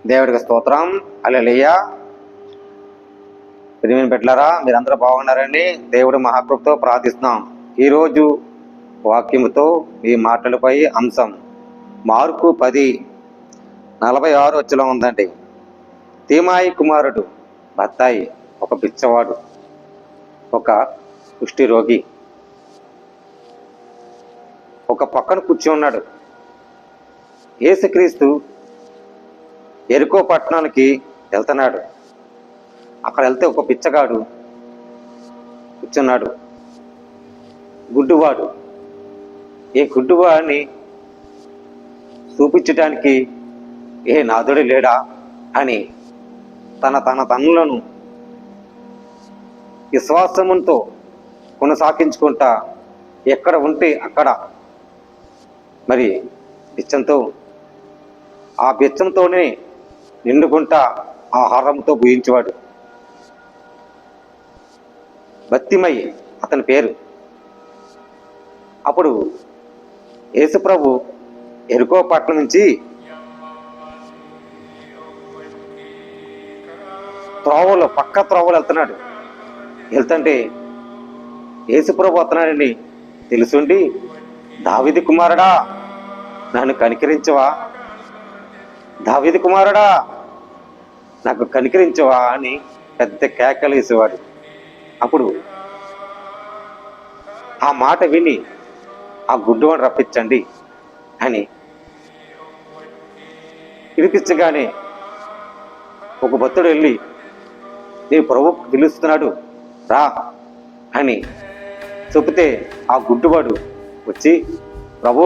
దేవుడికి స్తోత్రం. హల్లెలూయా. ప్రియమైన బిడ్డలారా, మీరందరూ బాగున్నారండి. దేవుడి మహాకృపతో ప్రార్థిస్తున్నాం. ఈరోజు వాక్యముతో ఈ మాటలపై అంశం మార్కు 10:46 ఉందండి. తీమాయి కుమారుడు బత్తాయి ఒక బిచ్చవాడు, ఒక కుష్టి రోగి ఒక పక్కన కూర్చొని ఉన్నాడు. యేసుక్రీస్తు ఎరికో పట్టణానికి వెళ్తున్నాడు. అక్కడ వెళ్తే ఒక బిచ్చగాడు కూర్చున్నాడు, గుడ్డివాడు. ఈ గుడ్డివాడిని చూపించడానికి ఏ నాథుడు లేడా అని తన తన్నులను విశ్వాసముతో కొనసాగించుకుంటా ఎక్కడ ఉంటే అక్కడ మరి బిచ్చంతో, ఆ బిచ్చంతోనే నిండుకుంటా ఆహారంతో భుజించేవాడు. బత్తిమయి అతని పేరు. అప్పుడు యేసుప్రభు ఎరికో పట్టణం నుంచి పక్క త్రోవలు వెళ్తుంటే యేసుప్రభు వస్తున్నాడని తెలుసుండి, దావీదు కుమారుడా నన్ను కనికరించవా, దావీదు కుమారుడా నాకు కనికరించవా అని పెద్ద కేకలు వేసేవాడు. అప్పుడు ఆ మాట విని ఆ గుడ్డివాడిని రప్పించండి అని పిలిపించగానే ఒక భక్తుడు వెళ్ళి, నీ ప్రభు పిలుస్తున్నాడు రా అని చెబితే ఆ గుడ్డివాడు వచ్చి, ప్రభు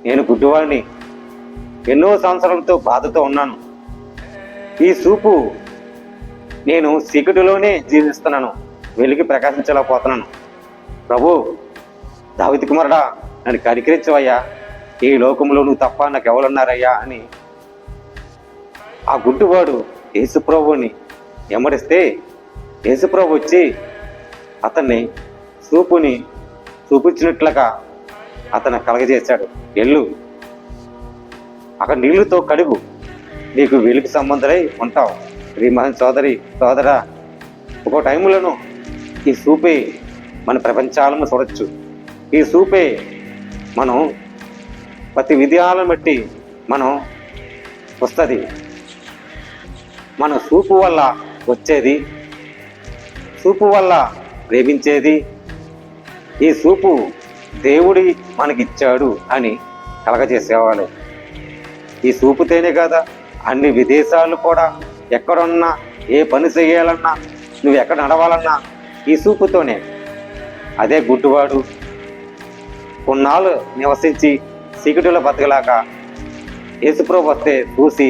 నేను గుడ్డివాడిని, ఎన్నో సంవత్సరాలతో బాధతో ఉన్నాను, ఈ చూపు నేను చీకటిలోనే జీవిస్తున్నాను, వెలిగి ప్రకాశించలేకపోతున్నాను, ప్రభు దావీదు కుమారుడా నన్ను కనికరించవయ్యా, ఈ లోకంలో నువ్వు తప్ప నాకు ఎవరున్నారయ్యా అని ఆ గుడ్డివాడు యేసుప్రభుని ఎమ్మడిస్తే యేసుప్రభు వచ్చి అతన్ని చూపుని చూపించినట్లుగా అతను కలగజేశాడు. వెళ్ళు, అక్కడ నీళ్లతో కడుగు, నీకు వెలుగు సంబంధులై ఉంటావు. శ్రీమహన్ సోదరా, ఒక టైంలోనూ ఈ చూపే మన ప్రపంచాలను చూడొచ్చు. ఈ చూపే మనం ప్రతి విధాలను బట్టి మనం వస్తుంది. మన చూపు వల్ల వచ్చేది, చూపు వల్ల ప్రేమించేది, ఈ చూపు దేవుడి మనకిచ్చాడు అని కలగజేసేవాళ్ళు. ఈ చూపుతేనే కదా అన్ని విదేశాలు కూడా ఎక్కడున్నా, ఏ పని చేయాలన్నా, నువ్వు ఎక్కడ నడవాలన్నా ఈ చూపుతోనే. అదే గుడ్డివాడు కొన్నాళ్ళు నివసించి చీకటిలో బతకలాక యేసుప్రభు వస్తే చూసి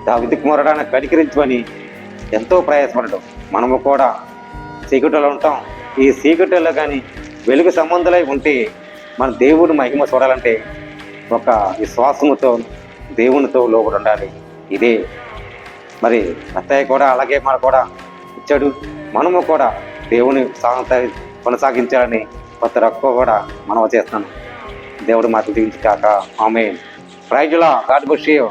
దావీదు కుమారుడాన్ని కనికరించమని ఎంతో ప్రయాసపడడం. మనము కూడా చీకటిలో ఉంటాం. ఈ చీకటిలో కానీ వెలుగు సంబంధులై ఉంటే మన దేవుడి మహిమ చూడాలంటే ఒక విశ్వాసముతో దేవునితో లోబడి ఉండాలి. ఇదే మరి అత్తయ్య కూడా అలాగే మన కూడా ఇచ్చాడు. మనము కూడా దేవుని కొనసాగించాలని కొత్త రక్కు కూడా మనం చేస్తున్నాను. దేవుడు మాకు దీవించాక amen. Praise the Lord. God bless you.